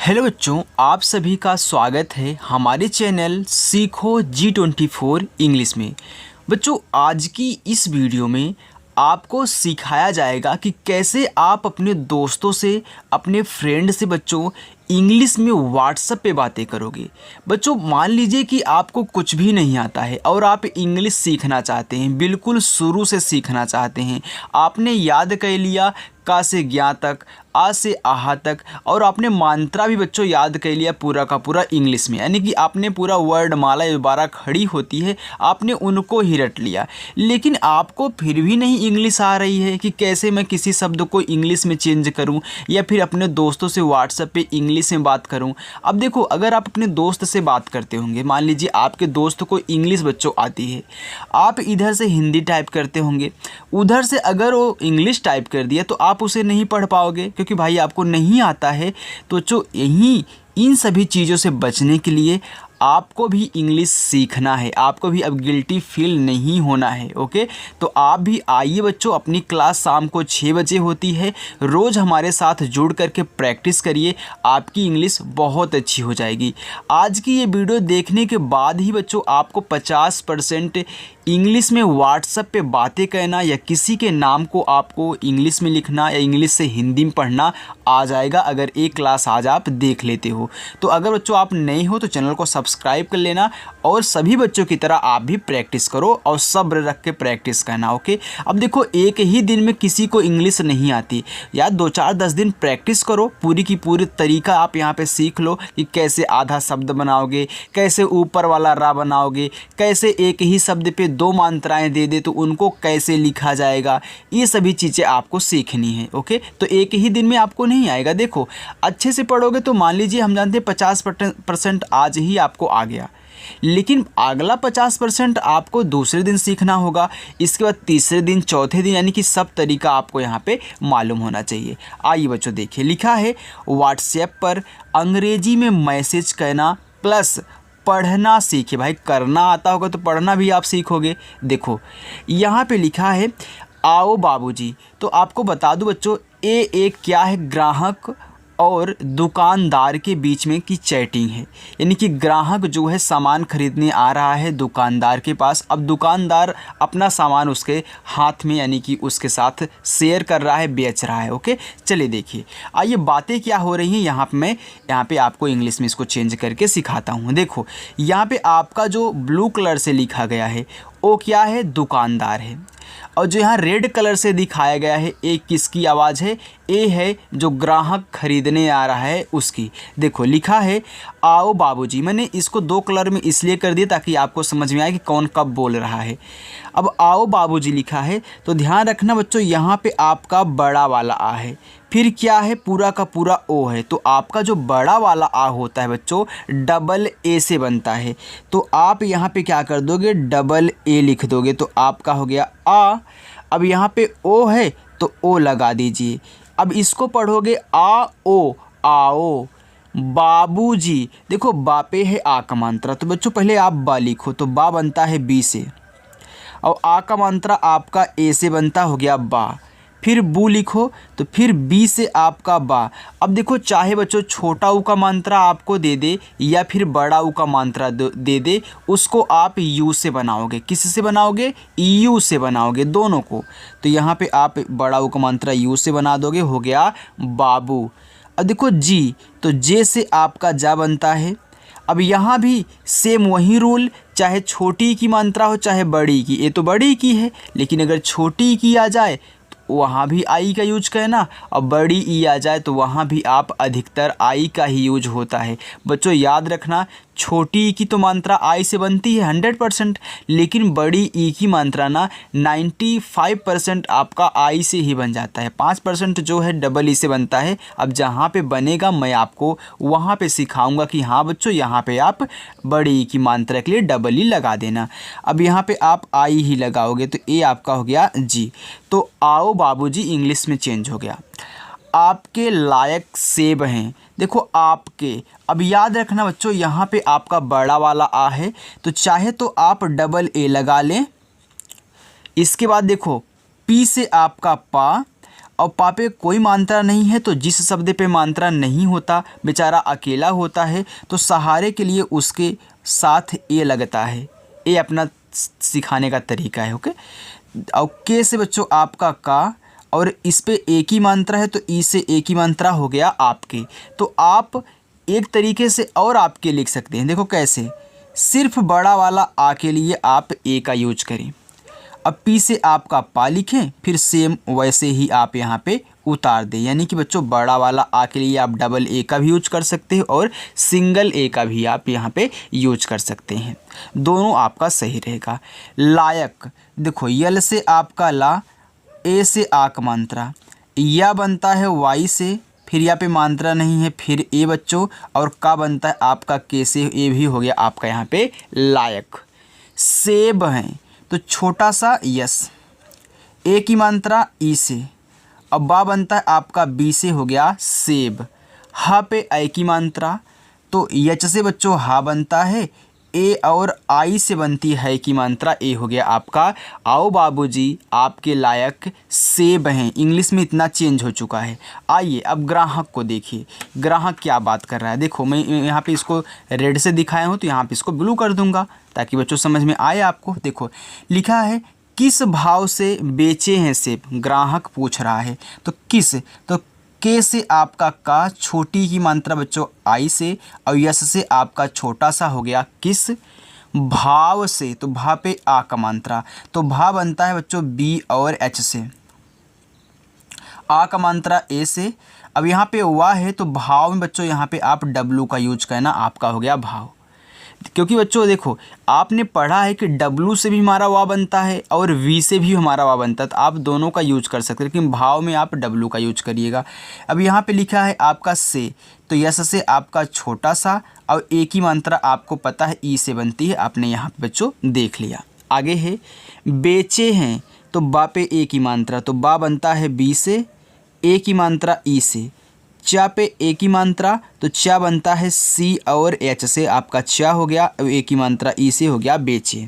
Hello बच्चों, आप सभी का स्वागत है हमारे चैनल सीखो G24 इंग्लिश में। बच्चों, आज की इस वीडियो में आपको सिखाया जाएगा कि कैसे आप अपने दोस्तों से, अपने फ्रेंड से बच्चों इंग्लिश में व्हाट्सएप पे बातें करोगे। बच्चों, मान लीजिए कि आपको कुछ भी नहीं आता है और आप इंग्लिश सीखना चाहते हैं, बिल्कुल शुरू से सीखना चाहते हैं। आपने याद कर लिया का से ज्ञा तक, आ से आहा तक, और आपने मात्रा भी बच्चों याद कर लिया पूरा का पूरा इंग्लिश में, यानी कि आपने पूरा वर्ड माला 12 खड़ी होती है, आपने उनको ही रट लिया। लेकिन आपको फिर भी नहीं इंग्लिश आ रही है कि कैसे मैं किसी शब्द को इंग्लिश में चेंज करूं या फिर अपने दोस्तों से व्हाट्सएप पे इंग्लिश में बात करूं। अब देखो, अगर आप अपने दोस्त से बात करते होंगे, मान लीजिए आपके दोस्त को इंग्लिश बच्चों आती है, आप इधर से हिंदी टाइप करते होंगे, उधर से अगर वो इंग्लिश टाइप कर दिया तो आप उसे नहीं पढ़ पाओगे क्योंकि भाई आपको नहीं आता है। तो जो यही इन सभी चीज़ों से बचने के लिए आपको भी इंग्लिश सीखना है, आपको भी अब गिल्टी फील नहीं होना है। ओके, तो आप भी आइए बच्चों, अपनी क्लास शाम को 6 बजे होती है, रोज़ हमारे साथ जुड़ करके प्रैक्टिस करिए, आपकी इंग्लिश बहुत अच्छी हो जाएगी। आज की ये वीडियो देखने के बाद ही बच्चों आपको 50% इंग्लिश में व्हाट्सएप पे बातें करना या किसी के नाम को आपको इंग्लिश में लिखना या इंग्लिश से हिंदी में पढ़ना आ जाएगा, अगर एक क्लास आज आप देख लेते हो। तो अगर बच्चों आप नए हो तो चैनल को सब्सक्राइब कर लेना और सभी बच्चों की तरह आप भी प्रैक्टिस करो और सब्र रख के प्रैक्टिस करना। ओके, अब देखो, एक ही दिन में किसी को इंग्लिश नहीं आती, या 2-4-10 दिन प्रैक्टिस करो, पूरी की पूरी तरीका आप यहाँ पे सीख लो कि कैसे आधा शब्द बनाओगे, कैसे ऊपर वाला रा बनाओगे, कैसे एक ही शब्द पे 2 मात्राएं दे दे तो उनको कैसे लिखा जाएगा, ये सभी चीज़ें आपको सीखनी है। ओके, तो एक ही दिन में आपको नहीं आएगा। देखो, अच्छे से पढ़ोगे तो मान लीजिए हम जानते हैं 50% आज ही आपको आ गया, लेकिन अगला 50% आपको दूसरे दिन सीखना होगा, इसके बाद तीसरे दिन, चौथे दिन, यानी कि सब तरीका आपको यहाँ पे मालूम होना चाहिए। आइए बच्चों, देखिए लिखा है व्हाट्सएप पर अंग्रेजी में मैसेज करना प्लस पढ़ना सीखे। भाई, करना आता होगा तो पढ़ना भी आप सीखोगे। देखो यहाँ पे लिखा है आओ बाबूजी। तो आपको बता दूं बच्चों, ये एक क्या है, ग्राहक और दुकानदार के बीच में की चैटिंग है, यानी कि ग्राहक जो है सामान खरीदने आ रहा है दुकानदार के पास, अब दुकानदार अपना सामान उसके हाथ में, यानी कि उसके साथ शेयर कर रहा है, बेच रहा है। ओके, चलिए देखिए, आइए बातें क्या हो रही हैं यहाँ पे आपको इंग्लिश में इसको चेंज करके सिखाता हूँ। देखो, यहाँ पे आपका जो ब्लू कलर से लिखा गया है वो क्या है, दुकानदार है, और जो यहाँ रेड कलर से दिखाया गया है ए किसकी आवाज़ है, ए है जो ग्राहक खरीदने आ रहा है उसकी। देखो लिखा है आओ बाबूजी, मैंने इसको 2 कलर में इसलिए कर दिया ताकि आपको समझ में आए कि कौन कब बोल रहा है। अब आओ बाबूजी लिखा है तो ध्यान रखना बच्चों, यहाँ पे आपका बड़ा वाला आ है, फिर क्या है, पूरा का पूरा ओ है, तो आपका जो बड़ा वाला आ होता है बच्चों डबल ए से बनता है, तो आप यहाँ पे क्या कर दोगे, डबल ए लिख दोगे, तो आपका हो गया आ। अब यहाँ पे ओ है तो ओ लगा दीजिए। अब इसको पढ़ोगे आ ओ, आओ बाबूजी। देखो, बा पे है आ का मात्रा, तो बच्चों पहले आप बा लिखो, तो बा बनता है बी से, और आ का मात्रा आपका ए से बनता हो गया बा, फिर बू लिखो तो फिर बी से आपका बा। अब देखो, चाहे बच्चों छोटा ऊ का मात्रा आपको दे दे या फिर बड़ा ऊ का मात्रा दे दे, उसको आप यू से बनाओगे। किस से बनाओगे, यू से बनाओगे दोनों को। तो यहाँ पे आप बड़ा ऊ का मात्रा यू से बना दोगे, हो गया बाबू। अब देखो जी, तो जे से आपका जा बनता है। अब यहाँ भी सेम वही रूल, चाहे छोटी की मात्रा हो चाहे बड़ी की, ये तो बड़ी की है, लेकिन अगर छोटी की आ जाए तो वहाँ भी आई का यूज करना, और बड़ी ई आ जाए तो वहाँ भी आप अधिकतर आई का ही यूज होता है। बच्चों याद रखना, छोटी ई की तो मात्रा आई से बनती है 100%, लेकिन बड़ी ई की मात्रा ना 95% आपका आई से ही बन जाता है, 5% जो है डबल ई से बनता है। अब जहाँ पे बनेगा मैं आपको वहाँ पे सिखाऊंगा कि हाँ बच्चों, यहाँ पे आप बड़ी ई की मात्रा के लिए डबल ई लगा देना। अब यहाँ पे आप आई ही लगाओगे तो ए आपका हो गया जी। तो आओ बाबूजी इंग्लिश में चेंज हो गया। आपके लायक सेब हैं। देखो आपके, अब याद रखना बच्चों, यहाँ पे आपका बड़ा वाला आ है, तो चाहे तो आप डबल ए लगा लें। इसके बाद देखो पी से आपका पा, और पा पे कोई मात्रा नहीं है, तो जिस शब्द पे मात्रा नहीं होता बेचारा अकेला होता है, तो सहारे के लिए उसके साथ ए लगता है। ये अपना सिखाने का तरीका है। ओके। और के से बच्चों आपका का, और इस पे एक ही मात्रा है तो ई से एक ही मात्रा हो गया आपके। तो आप एक तरीके से और आपके लिख सकते हैं। देखो कैसे, सिर्फ बड़ा वाला आ के लिए आप ए का यूज करें। अब पी से आपका पा लिखें, फिर सेम वैसे ही आप यहाँ पे उतार दें। यानी कि बच्चों बड़ा वाला आ के लिए आप डबल ए का भी यूज कर सकते हैं और सिंगल ए का भी आप यहाँ पे यूज कर सकते हैं। दोनों आपका सही रहेगा। लायक, देखो यल से आपका ला, ए से आक मात्रा, या बनता है वाई से, फिर यहाँ पे मात्रा नहीं है, फिर ए बच्चों, और का बनता है आपका के से, ए भी हो गया आपका यहाँ पे लायक। सेब है तो छोटा सा यस, ए की मात्रा ई से, अब बा बनता है आपका बी से, हो गया सेब। हा पे आई की मात्रा, तो यच से बच्चों हा बनता है, ए और आई से बनती है की मात्रा, ए हो गया आपका। आओ बाबूजी आपके लायक सेब हैं। इंग्लिश में इतना चेंज हो चुका है। आइए अब ग्राहक को देखिए, ग्राहक क्या बात कर रहा है। देखो मैं यहाँ पे इसको रेड से दिखाया हूँ, तो यहाँ पे इसको ब्लू कर दूंगा ताकि बच्चों समझ में आए आपको। देखो लिखा है किस भाव से बेचे हैं सेब, ग्राहक पूछ रहा है। तो किस, तो के से आपका का, छोटी की मात्रा बच्चों आई से, और यस से आपका छोटा सा हो गया किस। भाव से, तो भा पे आ का मात्रा, तो भा बनता है बच्चों बी और एच से, आ का मात्रा ए से। अब यहाँ पे वाह है तो भाव में बच्चों यहाँ पे आप डब्लू का यूज करना, आपका हो गया भाव। क्योंकि बच्चों देखो आपने पढ़ा है कि W से भी हमारा वाह बनता है और V से भी हमारा वाह बनता है, तो आप दोनों का यूज कर सकते हैं, लेकिन भाव में आप W का यूज करिएगा। अब यहाँ पे लिखा है आपका से, तो यस से आपका छोटा सा, और एक ही मात्रा आपको पता है ई से बनती है, आपने यहाँ पे बच्चों देख लिया। आगे है बेचे हैं, तो बा पे एक ही मात्रा, तो बा बनता है बी से, एक ही मात्रा ई से। चा पे एक ही मात्रा, तो चा बनता है सी और एच से, आपका चा हो गया, एक ही मात्रा ई से, हो गया बेचे।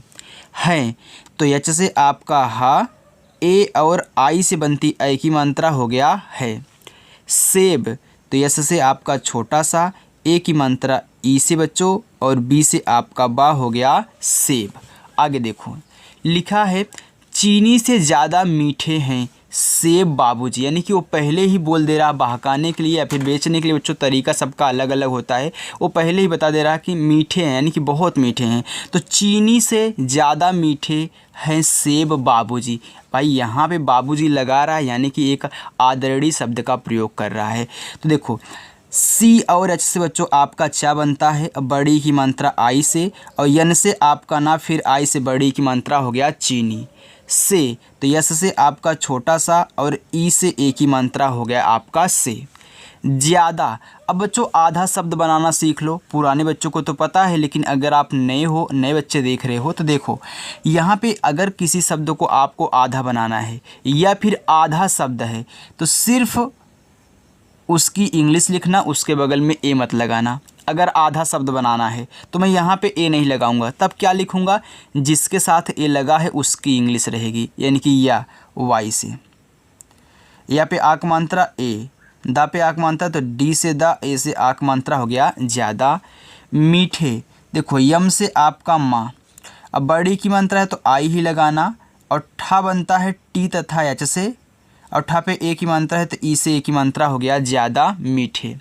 हैं तो एच से आपका हा, ए और आई से बनती एक ही मात्रा, हो गया है। सेब, तो यस से आपका छोटा सा, एक ही मात्रा ई से बच्चों, और बी से आपका बा, हो गया सेब। आगे देखो लिखा है चीनी से ज़्यादा मीठे हैं सेब बाबूजी, यानी कि वो पहले ही बोल दे रहा, बहकाने के लिए या फिर बेचने के लिए बच्चों तरीका सबका अलग अलग होता है। वो पहले ही बता दे रहा कि मीठे हैं, यानी कि बहुत मीठे हैं। तो चीनी से ज़्यादा मीठे हैं सेब बाबूजी। भाई यहाँ पे बाबूजी लगा रहा है, यानी कि एक आदरणीय शब्द का प्रयोग कर रहा है। तो देखो सी और एच से बच्चों आपका चा बनता है बड़ी की मात्रा आई से, और यन से आपका ना, फिर आई से बड़ी की मात्रा, हो गया चीनी। से, तो यस से आपका छोटा सा, और ई से एक ही मात्रा, हो गया आपका से। ज़्यादा, अब बच्चों आधा शब्द बनाना सीख लो। पुराने बच्चों को तो पता है, लेकिन अगर आप नए बच्चे देख रहे हो तो देखो यहाँ पे अगर किसी शब्द को आपको आधा बनाना है या फिर आधा शब्द है, तो सिर्फ उसकी इंग्लिश लिखना, उसके बगल में ए मत लगाना। अगर आधा शब्द बनाना है तो मैं यहाँ पे ए नहीं लगाऊंगा, तब क्या लिखूंगा, जिसके साथ ए लगा है उसकी इंग्लिश रहेगी, यानी कि या वाई से। या पे आक मात्रा ए, दा पे आक मात्रा, तो डी से दा, ए से आक मात्रा, हो गया ज़्यादा। मीठे, देखो यम से आपका माँ, अब बड़ी की मात्रा है तो आई ही लगाना, और ठा बनता है टी तथा एच से, और ठा पे एक ही मात्रा है तो ई से एक ही मात्रा, हो गया ज़्यादा मीठे।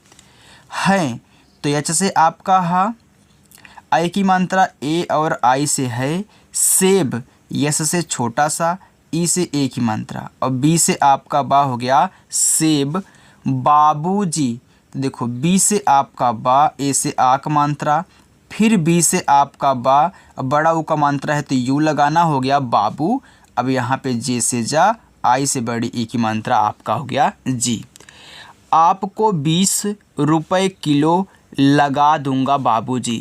हैं तो एच से आपका हा, आई की मात्रा ए और आई से है। सेब, यस से छोटा सा, ई से एक ही मात्रा, और बी से आपका बा, हो गया सेब। बाबूजी, तो देखो बी से आपका बा, ए से आक मात्रा, फिर बी से आपका बा, बड़ा ऊ का मात्रा है तो यू लगाना, हो गया बाबू। अब यहाँ पे जे से जा, आई से बड़ी ई की मात्रा, आपका हो गया जी। आपको 20 रुपये किलो लगा दूंगा बाबूजी,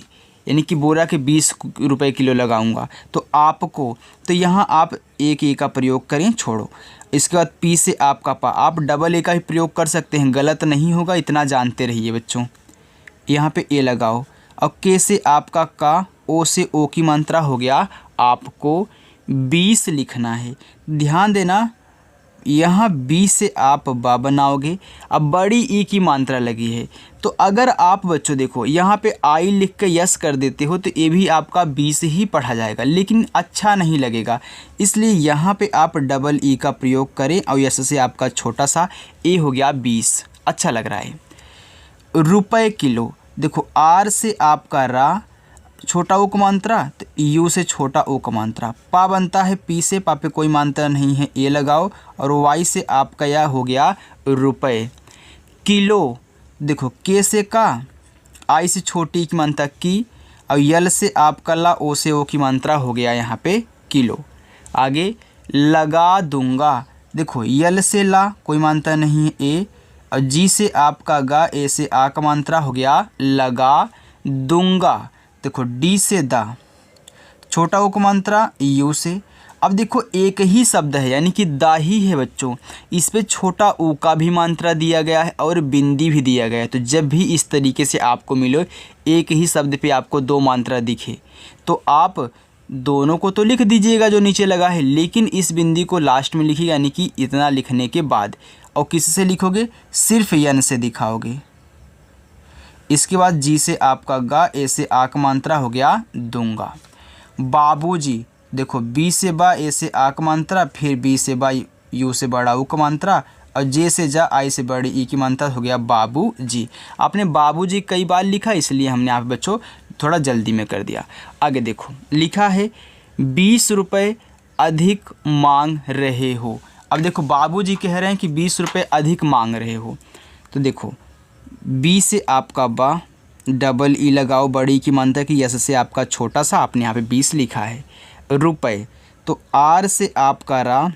यानी कि बोरा के 20 रुपये किलो लगाऊंगा। तो आपको, तो यहाँ आप एक ए का प्रयोग करें, छोड़ो। इसके बाद पी से आपका पा, आप डबल ए का ही प्रयोग कर सकते हैं, गलत नहीं होगा, इतना जानते रहिए बच्चों। यहाँ पे ए लगाओ, और के से आपका का, ओ से ओ की मात्रा, हो गया आपको 20 लिखना है। ध्यान देना यहाँ बी से आप बा बनाओगे। अब बड़ी ई की मात्रा लगी है, तो अगर आप बच्चों देखो यहाँ पे आई लिख के यस कर देते हो तो ये भी आपका बी से ही पढ़ा जाएगा, लेकिन अच्छा नहीं लगेगा। इसलिए यहाँ पे आप डबल ई का प्रयोग करें और यस से आपका छोटा सा ए हो गया 20, अच्छा लग रहा है। रुपए किलो, देखो आर से आपका रा छोटा ओ कमांत्रा, तो यू से छोटा ओ कमांत्रा। पा बनता है पी से, पा पे कोई मात्रा नहीं है, ए लगाओ। और वाई से आपका यह हो गया रुपए। किलो, देखो के से का, आई से छोटी की मात्रा की, और यल से आपका ला, ओ से ओ की मात्रा हो गया यहाँ पे किलो। आगे लगा दूंगा, देखो यल से ला कोई मात्रा नहीं है ए, और जी से आपका गा, ए से आ का मात्रा हो गया लगा दूंगा। देखो डी से दा छोटा ओ का मात्रा यू से। अब देखो एक ही शब्द है यानी कि दा ही है बच्चों, इस पे छोटा ऊ का भी मात्रा दिया गया है और बिंदी भी दिया गया है। तो जब भी इस तरीके से आपको मिलो एक ही शब्द पे आपको दो मात्रा दिखे तो आप दोनों को तो लिख दीजिएगा जो नीचे लगा है, लेकिन इस बिंदी को लास्ट में लिखिए, यानी कि इतना लिखने के बाद। और किससे लिखोगे, सिर्फ यन से दिखाओगे। इसके बाद जी से आपका गा, ए से आ का मात्रा हो गया दूंगा। बाबूजी, देखो बी से बा, ए से आ का मात्रा, फिर बी से बा, यू से बड़ा ऊ का मात्रा, और जे से जा, आई से बड़ी ई की मात्रा हो गया बाबू जी। आपने बाबूजी कई बार लिखा, इसलिए हमने आप बच्चों थोड़ा जल्दी में कर दिया। आगे देखो लिखा है 20 रुपये अधिक मांग रहे हो। अब देखो बाबूजी कह रहे हैं कि 20 रुपये अधिक मांग रहे हो, तो देखो बी से आपका बा, डबल ई लगाओ, बड़ी की मात्रा की, यस से आपका छोटा सा, आपने यहाँ पे 20 लिखा है। रुपए, तो आर से आपका रा,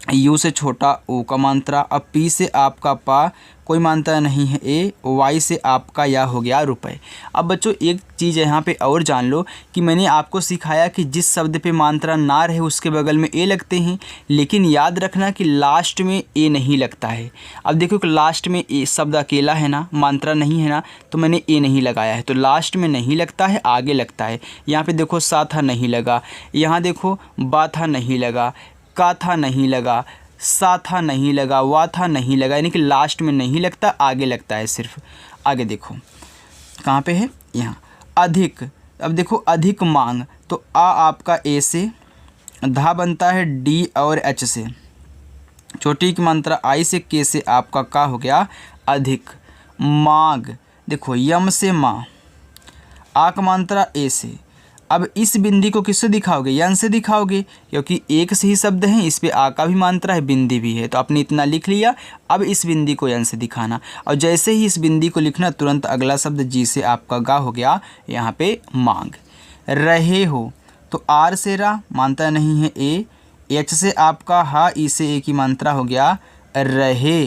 यू से छोटा ओ का मात्रा, अब पी से आपका पा कोई मात्रा नहीं है ए, वाई से आपका यह हो गया रुपए। अब बच्चों एक चीज़ यहाँ पे और जान लो कि मैंने आपको सिखाया कि जिस शब्द पे मात्रा ना रहे उसके बगल में ए लगते हैं, लेकिन याद रखना कि लास्ट में ए नहीं लगता है। अब देखो कि लास्ट में ए शब्द अकेला है ना, मात्रा नहीं है ना, तो मैंने ए नहीं लगाया है, तो लास्ट में नहीं लगता है, आगे लगता है। यहाँ पे देखो सा था नहीं लगा, यहाँ देखो बा था नहीं लगा, का था नहीं लगा, सा था नहीं लगा, वा था नहीं लगा, यानी कि लास्ट में नहीं लगता, आगे लगता है सिर्फ। आगे देखो कहाँ पे है, यहाँ अधिक। अब देखो अधिक मांग, तो आ आपका ए से, धा बनता है डी और एच से, छोटी की मात्रा आई से, के से आपका का हो गया अधिक। मांग, देखो यम से माँ, आ का मात्रा ए से। अब इस बिंदी को किससे दिखाओगे, यन से दिखाओगे, क्योंकि एक से ही शब्द है, इस पे आ का भी मात्रा है, बिंदी भी है, तो आपने इतना लिख लिया। अब इस बिंदी को यन से दिखाना, और जैसे ही इस बिंदी को लिखना तुरंत अगला शब्द जी से आपका गा हो गया यहाँ पे मांग। रहे हो, तो आर से रा मात्रा नहीं है ए, एच से आपका हा, ई से ए की मात्रा हो गया रहे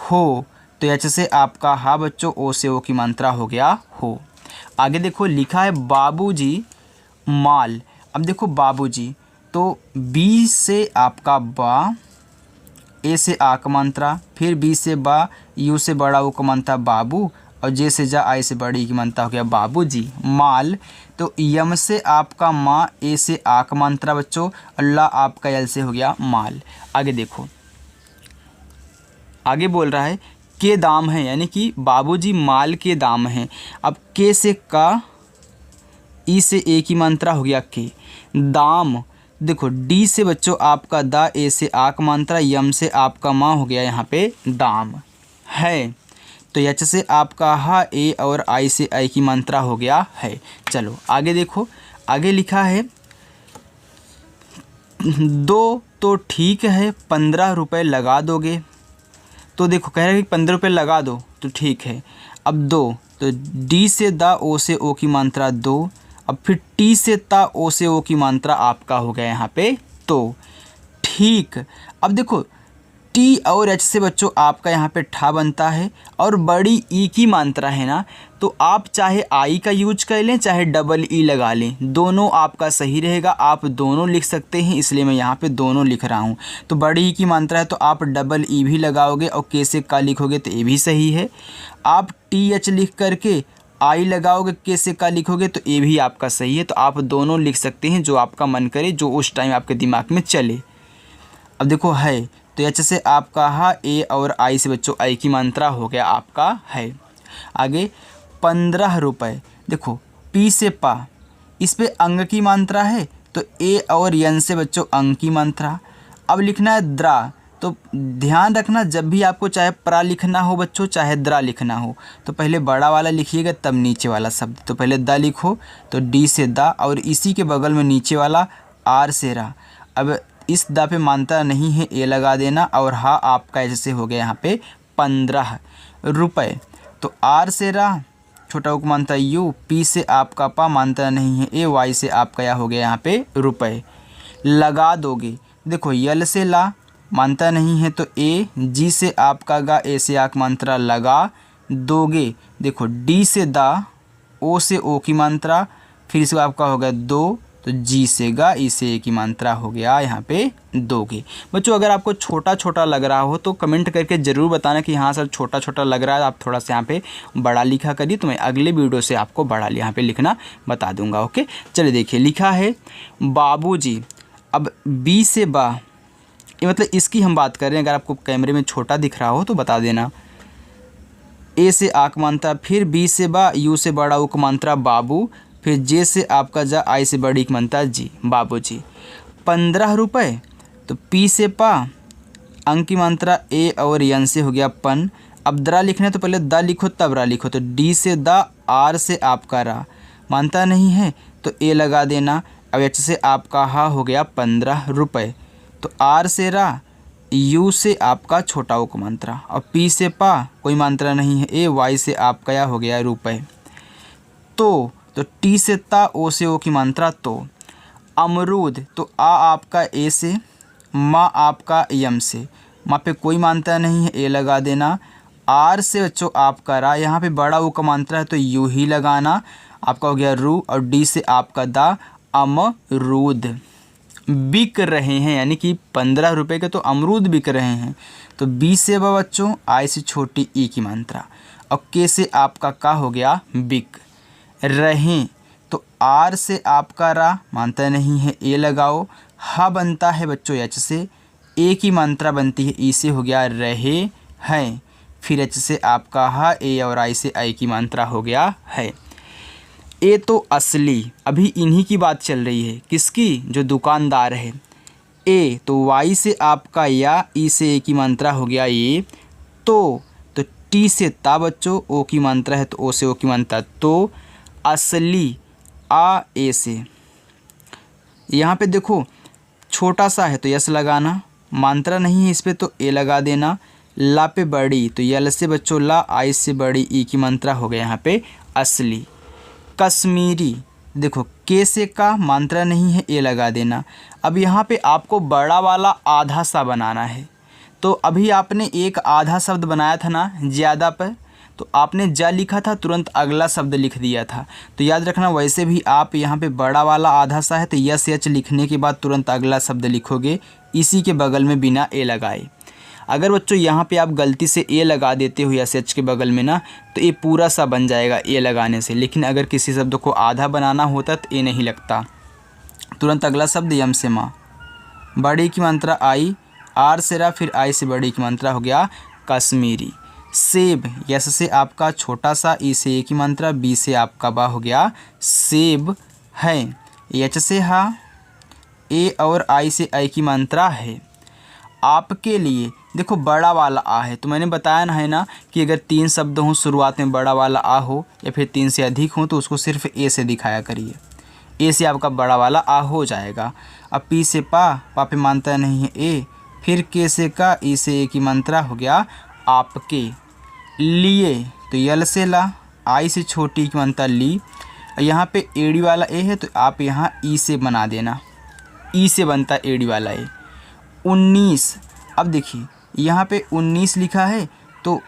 हो, तो एच से आपका हा बच्चों, ओ से ओ की मात्रा हो गया हो। आगे देखो लिखा है बाबूजी माल। अब देखो बाबूजी, तो बी से आपका बा, ए से आ का मात्रा, फिर बी से बा, यू से बड़ा ओ का मात्रा बाबू, और जे से जा, आई से बड़ी की मात्रा हो गया बाबूजी माल। तो यम से आपका माँ, ए से आ का मात्रा बच्चों, अल्लाह आपका यल से हो गया माल। आगे देखो आगे बोल रहा है के दाम है, यानी कि बाबूजी माल के दाम हैं। अब के से का, ई से ए की मात्रा हो गया के, दाम, देखो डी से बच्चों आपका दा, ए से आ का मात्रा, यम से आपका माँ हो गया यहाँ पे दाम है, तो एच से आपका हा, ए और आई से आई की मात्रा हो गया है। चलो आगे देखो, आगे लिखा है दो तो ठीक है 15 रुपये लगा दोगे, तो देखो कह रहे हैं कि 15 रुपये लगा दो, तो ठीक है। अब दो, तो डी से दा, ओ से ओ की मात्रा दो, अब फिर टी से ता, ओ से ओ की मात्रा आपका हो गया यहाँ पे तो ठीक। अब देखो टी और एच से बच्चों आपका यहाँ पे ठा बनता है, और बड़ी ई की मात्रा है ना, तो आप चाहे आई का यूज कर लें चाहे डबल ई लगा लें, दोनों आपका सही रहेगा। आप दोनों लिख सकते हैं, इसलिए मैं यहाँ पे दोनों लिख रहा हूँ। तो बड़ी ई की मात्रा है तो आप डबल ई भी लगाओगे, और के से का लिखोगे तो ये भी सही है। आप टी एच लिख करके आई लगाओगे, के से का लिखोगे तो ये भी आपका सही है। तो आप दोनों लिख सकते हैं, जो आपका मन करे, जो उस टाइम आपके दिमाग में चले। अब देखो है तो एच से आपका हा, ए और आई से बच्चों आई की मात्रा हो गया आपका है। आगे 15 रुपये, देखो पी से पा, इस पे अंग की मात्रा है तो ए और यन से बच्चों अंग की मात्रा। अब लिखना है द्रा, तो ध्यान रखना जब भी आपको चाहे प्रा लिखना हो बच्चों चाहे द्रा लिखना हो तो पहले बड़ा वाला लिखिएगा तब नीचे वाला शब्द। तो पहले द लिखो तो डी से दा और इसी के बगल में नीचे वाला आर से रा। अब इस दा पे मात्रा नहीं है ए लगा देना और हा आपका ऐसे हो गया यहाँ पे 15 रुपये। तो आर से रा छोटा उक मात्रा यू, पी से आपका पा मात्रा नहीं है ए, वाई से आपका या हो गया यहाँ पे रुपये। लगा दोगे, देखो यल से ला मात्रा नहीं है तो ए, जी से आपका गा, ए से आक मात्रा लगा दोगे, देखो डी से दा, ओ से ओ की मात्रा, फिर इसका आपका हो गया दो, तो जी से गा, ई से ए की मात्रा हो गया यहाँ पे दोगे। बच्चों अगर आपको छोटा छोटा लग रहा हो तो कमेंट करके ज़रूर बताना कि हाँ सर छोटा छोटा लग रहा है, आप थोड़ा सा यहाँ पे बड़ा लिखा करिए, तो मैं अगले वीडियो से आपको बड़ा यहाँ पे लिखना बता दूंगा। ओके चलिए देखिए लिखा है बाबूजी। अब बी से बा, ये मतलब इसकी हम बात कर रहे हैं, अगर आपको कैमरे में छोटा दिख रहा हो तो बता देना। ए से आक मात्रा, फिर बी से बा, यू से बड़ा उक मात्रा बाबू, फिर जे से आपका जा, आई से बड़ी की मात्रा जी, बाबूजी। 15 रुपये, तो पी से पा, अंक की मात्रा ए और यन से हो गया पन। अब द्रा लिखना है तो पहले द लिखो तब रा लिखो, तो डी से द, आर से आपका रा, मात्रा नहीं है तो ए लगा देना। अब एच से आपका हा हो गया 15 रुपये, तो आर से रा, यू से आपका छोटा उक मात्रा और पी से पा कोई मात्रा नहीं है ए, वाई से आपका या हो गया रुपये। तो टी से ता, ओ से ओ की मात्रा तो। अमरूद, तो आ आपका ए से, माँ आपका यम से, माँ पे कोई मात्रा नहीं है ए लगा देना। आर से बच्चों आपका रा, यहाँ पे बड़ा ऊ का मात्रा है तो यू ही लगाना, आपका हो गया रू, और डी से आपका दा, अमरूद। बिक रहे हैं यानी कि 15 रुपये के तो अमरूद बिक रहे हैं, तो बी से बा बच्चों, आई से छोटी ई की मात्रा, और के से आपका का हो गया बिक रहें, तो आर से आपका रा, मात्रा नहीं है ए लगाओ। हा बनता है बच्चों एच से, ए की मात्रा बनती है ई से, हो गया रहे हैं, फिर एच से आपका हा, ए और आई से आई की मात्रा हो गया है। ए तो असली, अभी इन्हीं की बात चल रही है, किसकी, जो दुकानदार है। ए तो वाई से आपका या, ई से ए की मात्रा हो गया ये, तो टी से ता बच्चों, ओ की मात्रा है तो ओ से ओ की मात्रा तो। असली, आ ए से, यहाँ पे देखो छोटा सा है तो यस लगाना, मात्रा नहीं है इस पे तो ए लगा देना। ला पे बड़ी, तो यल से बच्चों ला, आई से बड़ी ई की मात्रा हो गया यहाँ पे असली। कश्मीरी, देखो के से का, मात्रा नहीं है ए लगा देना। अब यहाँ पे आपको बड़ा वाला आधा सा बनाना है, तो अभी आपने एक आधा शब्द बनाया था ना ज़्यादा पर, तो आपने जा लिखा था तुरंत अगला शब्द लिख दिया था, तो याद रखना वैसे भी आप यहाँ पे बड़ा वाला आधा सा है तो यस एच लिखने के बाद तुरंत अगला शब्द लिखोगे इसी के बगल में बिना ए लगाए। अगर बच्चों यहाँ पे आप गलती से ए लगा देते हो यस एच के बगल में ना, तो ये पूरा सा बन जाएगा ए लगाने से, लेकिन अगर किसी शब्द को आधा बनाना होता तो ए नहीं लगता। तुरंत अगला शब्द यम से माँ, बड़ी की मात्रा आई, आर से रा, फिर आई से बड़ी की मात्रा हो गया कश्मीरी। सेब, यस से आपका छोटा सा, ई से ए की मात्रा, बी से आपका बा हो गया सेब है। एच से हा, ए और आई से आई की मात्रा है। आपके लिए, देखो बड़ा वाला आ है, तो मैंने बताया ना है ना कि अगर 3 शब्द हों शुरुआत में बड़ा वाला आ हो या फिर 3 से अधिक हों तो उसको सिर्फ ए से दिखाया करिए, ए से आपका बड़ा वाला आ हो जाएगा। अब पी से पा पे मात्रा नहीं है ए, फिर के से का, ई से ए की मात्रा हो गया आपके। लिए, तो यल से ला, आई से छोटी की मात्रा ली, यहाँ पे एड़ी वाला ए है तो आप यहाँ ई से बना देना, ई से बनता एड़ी वाला ए। 19, अब देखिए यहाँ पे 19 लिखा है तो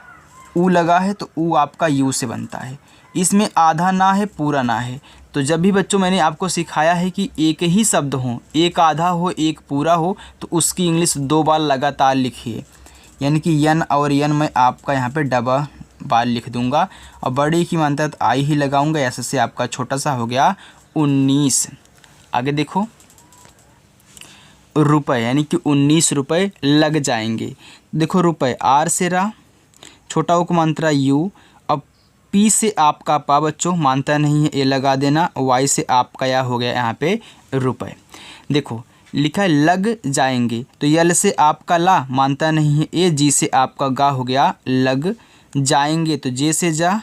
ऊ लगा है तो ऊ आपका यू से बनता है, इसमें आधा ना है पूरा ना है। तो जब भी बच्चों मैंने आपको सिखाया है कि एक ही शब्द हो, एक आधा हो एक पूरा हो, तो उसकी इंग्लिश 2 बार लगातार लिखिए, यानी कि यन और यन मैं आपका यहाँ पे डबल बार लिख दूंगा और बड़ी की मात्रा तो आई ही लगाऊंगा, ऐसे से आपका छोटा सा हो गया 19। आगे देखो रुपए, यानी कि 19 रुपये लग जाएंगे। देखो रुपए आर से रा, छोटा उक मात्रा यू, अब पी से आपका पा बच्चों मानता नहीं है ए लगा देना, वाई से आपका या हो गया यहाँ पे रुपए। देखो लिखा है लग जाएंगे, तो यल से आपका ला मानता नहीं है ए, जी से आपका गा हो गया लग जाएंगे, तो जे से जा,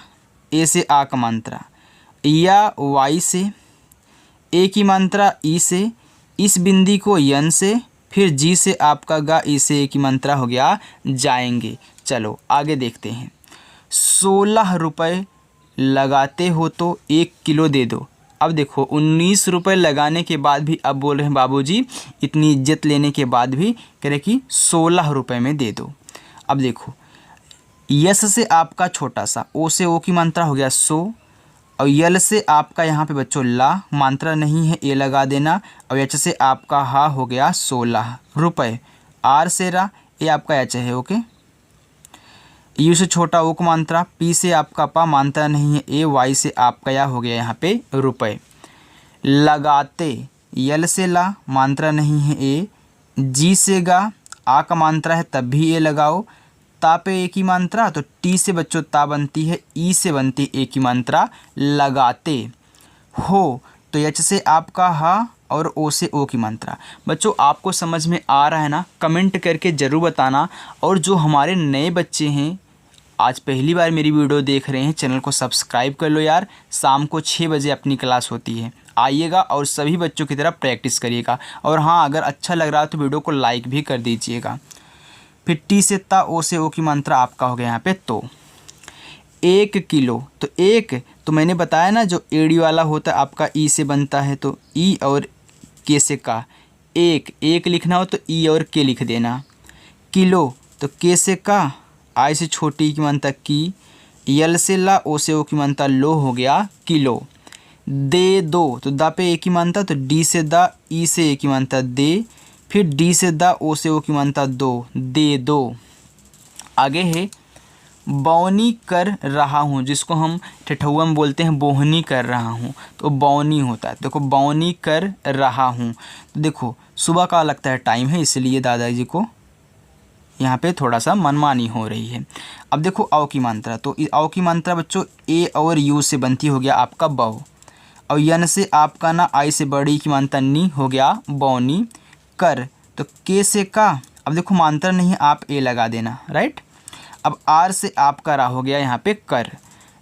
ए से आ का मात्रा, या वाई से, ए की मात्रा ई से, इस बिंदी को यन से, फिर जी से आपका गा, ई से ए की मात्रा हो गया जाएंगे। चलो आगे देखते हैं। 16 रुपये लगाते हो तो 1 किलो दे दो। अब देखो 19 रुपये लगाने के बाद भी अब बोल रहे हैं बाबूजी, इतनी इज्जत लेने के बाद भी कह रहे कि 16 रुपये में दे दो। अब देखो यस से आपका छोटा सा, ओ से ओ की मात्रा हो गया 100, और यल से आपका यहाँ पे बच्चों ला मात्रा नहीं है ए लगा देना, और एच से आपका हा हो गया 16 रुपये, आर से रा, ए आपका एच है ओके, यू से छोटा ओ को मात्रा, पी से आपका पा मात्रा नहीं है ए, वाई से आपका या हो गया यहाँ पे रुपये। लगाते यल से ला मात्रा नहीं है ए, जी से गा, आ का मात्रा है तब भी ए लगाओ, ता पे ए की मात्रा, तो टी से बच्चों ता बनती है, ई से बनती ए की मात्रा, लगाते हो, तो एच से आपका हा और ओ से ओ की मात्रा। बच्चों आपको समझ में आ रहा है ना? कमेंट करके ज़रूर बताना। और जो हमारे नए बच्चे हैं, आज पहली बार मेरी वीडियो देख रहे हैं, चैनल को सब्सक्राइब कर लो यार। शाम को 6 बजे अपनी क्लास होती है, आइएगा और सभी बच्चों की तरह प्रैक्टिस करिएगा। और हाँ, अगर अच्छा लग रहा है तो वीडियो को लाइक भी कर दीजिएगा। फिर टी से ता, ओ से ओ की मात्रा आपका हो गया यहाँ पे तो 1 किलो, तो एक तो मैंने बताया ना जो एड़ी वाला होता है आपका ई से बनता है, तो ई और के से का, एक लिखना हो तो ई और के लिख देना। किलो तो के से का, आई से छोटी की मात्रा की, यल से ला, ओ से ओ की मात्रा लो हो गया किलो। दे दो तो दा पे ए की मात्रा, तो डी से दा, ई से ए की मात्रा दे, फिर डी से दा, ओ से ओ की मात्रा दो, दे दो। आगे है बौनी कर रहा हूँ, जिसको हम ठेठुआ में बोलते हैं बोहनी कर रहा हूँ, तो बौनी होता है। देखो बौनी कर रहा हूँ, तो देखो सुबह का लगता है टाइम है, इसलिए दादाजी को यहाँ पे थोड़ा सा मनमानी हो रही है। अब देखो औ की मात्रा, तो औ की मात्रा बच्चों ए और यू से बनती हो गया आपका बौ, और यन से आपका ना आई से बड़ी की मात्रा नी हो गया बौनी कर, तो के से का, अब देखो मात्रा नहीं है आप ए लगा देना राइट। अब आर से आपका रा हो गया यहाँ पे कर,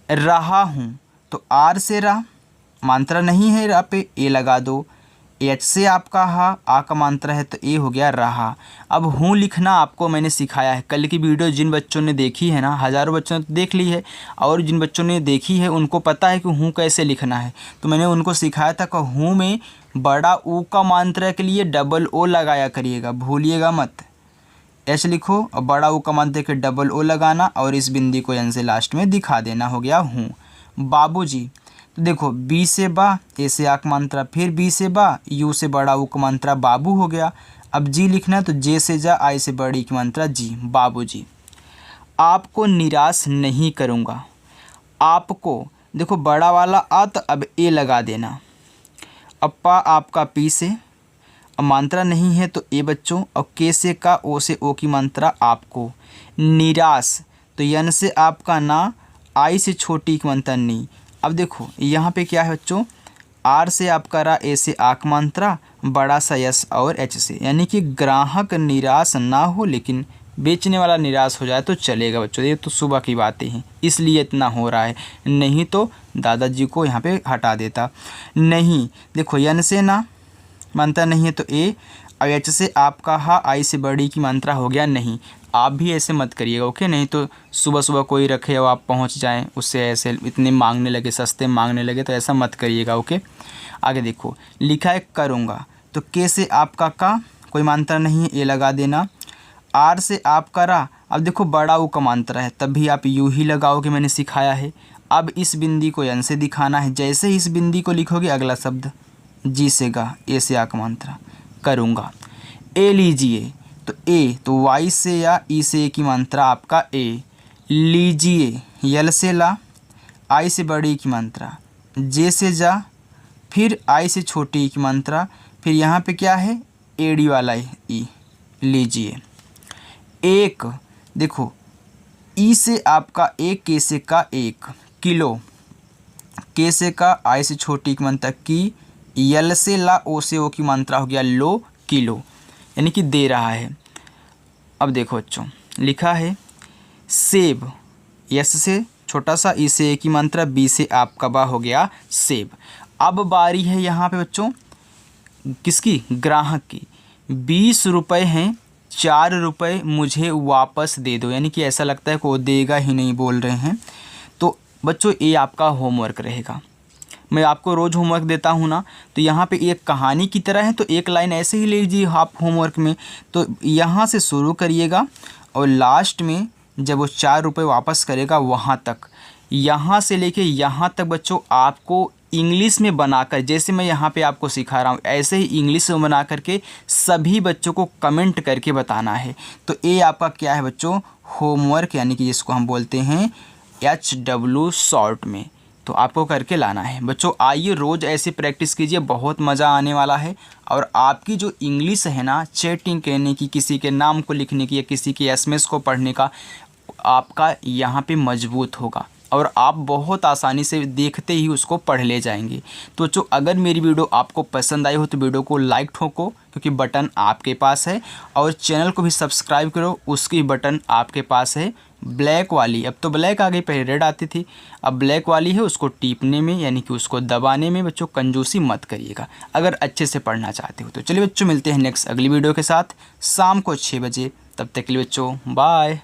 रहा हूँ तो आर से रा मात्रा नहीं है रा पे ए लगा दो, एच से आपका हा, आ का मात्रा है तो ए हो गया रहा। अब हूँ लिखना आपको मैंने सिखाया है, कल की वीडियो जिन बच्चों ने देखी है ना, हज़ारों बच्चों ने देख ली है, और जिन बच्चों ने देखी है उनको पता है कि हूँ कैसे लिखना है। तो मैंने उनको सिखाया था कि हूँ में बड़ा ऊ का मात्रा के लिए डबल ओ लगाया करिएगा, भूलिएगा मत। एच लिखो और बड़ा ऊ का मात्रा के डबल ओ लगाना, और इस बिंदी को एन से लास्ट में दिखा देना, हो गया हूँ। बाबूजी तो देखो बी से बा, ए से आक मात्रा, फिर बी से बा, यू से बड़ा ऊ का मात्रा बाबू हो गया। अब जी लिखना है तो जे से जा, आई से बड़ी की मात्रा जी, बाबूजी। आपको निराश नहीं करूँगा, आपको देखो बड़ा वाला आ तो अब ए लगा देना, अब पा आपका पी से, अब मात्रा नहीं है तो ए बच्चों, और के से का, ओ से ओ की मात्रा आपको। निराश तो यन से आपका ना, आई से छोटी की मात्रा नी। अब देखो यहाँ पे क्या है बच्चों, आर से आपका रा, ए से आक मात्रा, बड़ा सा यस और एच से, यानी कि ग्राहक निराश ना हो लेकिन बेचने वाला निराश हो जाए तो चलेगा बच्चों। ये तो सुबह की बातें हैं इसलिए इतना हो रहा है, नहीं तो दादाजी को यहाँ पे हटा देता। नहीं देखो यन से ना मात्रा नहीं है तो ए, और एच से आपका हा, आई से बड़ी की मात्रा हो गया नहीं। आप भी ऐसे मत करिएगा ओके, नहीं तो सुबह सुबह कोई रखे और आप पहुंच जाएं, उससे ऐसे इतने मांगने लगे, सस्ते मांगने लगे, तो ऐसा मत करिएगा ओके। आगे देखो लिखा है करूँगा, तो के से आपका का, कोई मात्रा नहीं है ए लगा देना, आर से आपका रा, अब देखो बड़ा ऊ का मात्रा है तब भी आप यू ही लगाओगे, मैंने सिखाया है। अब इस बिंदी को एन से दिखाना है, जैसे ही इस बिंदी को लिखोगे अगला शब्द जी से गा, ए से आक मात्रा, करूँगा। ए लीजिए तो ए तो वाई से या ई से ए की मात्रा आपका ए, लीजिए यल से ला, आई से बड़ी की मात्रा, जे से जा, फिर आई से छोटी की मात्रा, फिर यहाँ पे क्या है एडी वाला ई लीजिए। एक देखो ई से आपका एक, के से का एक, किलो, के से का आई से छोटी की मात्रा की, यल से ला, ओ से ओ की मात्रा हो गया लो, किलो, यानी कि दे रहा है। अब देखो बच्चों लिखा है सेब, यस से छोटा सा, ई से ए की मात्रा, बी से आपका बा हो गया सेब। अब बारी है यहाँ पे बच्चों किसकी, ग्राहक की। 20 रुपये हैं, 4 रुपये मुझे वापस दे दो, यानी कि ऐसा लगता है कि वो देगा ही नहीं बोल रहे हैं। तो बच्चों ये आपका होमवर्क रहेगा। मैं आपको रोज़ होमवर्क देता हूँ ना, तो यहाँ पे एक कहानी की तरह है, तो एक लाइन ऐसे ही ले लीजिए आप होमवर्क में। तो यहाँ से शुरू करिएगा और लास्ट में जब वो 4 रुपये वापस करेगा वहाँ तक, यहाँ से लेके यहाँ तक बच्चों आपको इंग्लिश में बनाकर, जैसे मैं यहाँ पे आपको सिखा रहा हूँ ऐसे ही इंग्लिश में बना करके सभी बच्चों को कमेंट करके बताना है। तो ये आपका क्या है बच्चों, होमवर्क, यानी कि जिसको हम बोलते हैं HW शॉर्ट में, तो आपको करके लाना है। बच्चों आइए रोज़ ऐसे प्रैक्टिस कीजिए, बहुत मज़ा आने वाला है। और आपकी जो इंग्लिश है ना, चैटिंग करने की, किसी के नाम को लिखने की या किसी के SMS को पढ़ने का, आपका यहाँ पे मजबूत होगा और आप बहुत आसानी से देखते ही उसको पढ़ ले जाएंगे। तो जो अगर मेरी वीडियो आपको पसंद आई हो तो वीडियो को लाइक ठोको, क्योंकि बटन आपके पास है, और चैनल को भी सब्सक्राइब करो, उसकी बटन आपके पास है ब्लैक वाली। अब तो ब्लैक आ गई, पहले रेड आती थी, अब ब्लैक वाली है। उसको टीपने में यानी कि उसको दबाने में बच्चों कंजूसी मत करिएगा अगर अच्छे से पढ़ना चाहते हो। तो चलिए बच्चों मिलते हैं नेक्स्ट अगली वीडियो के साथ शाम को 6 बजे। तब तक के लिए बच्चों बाय।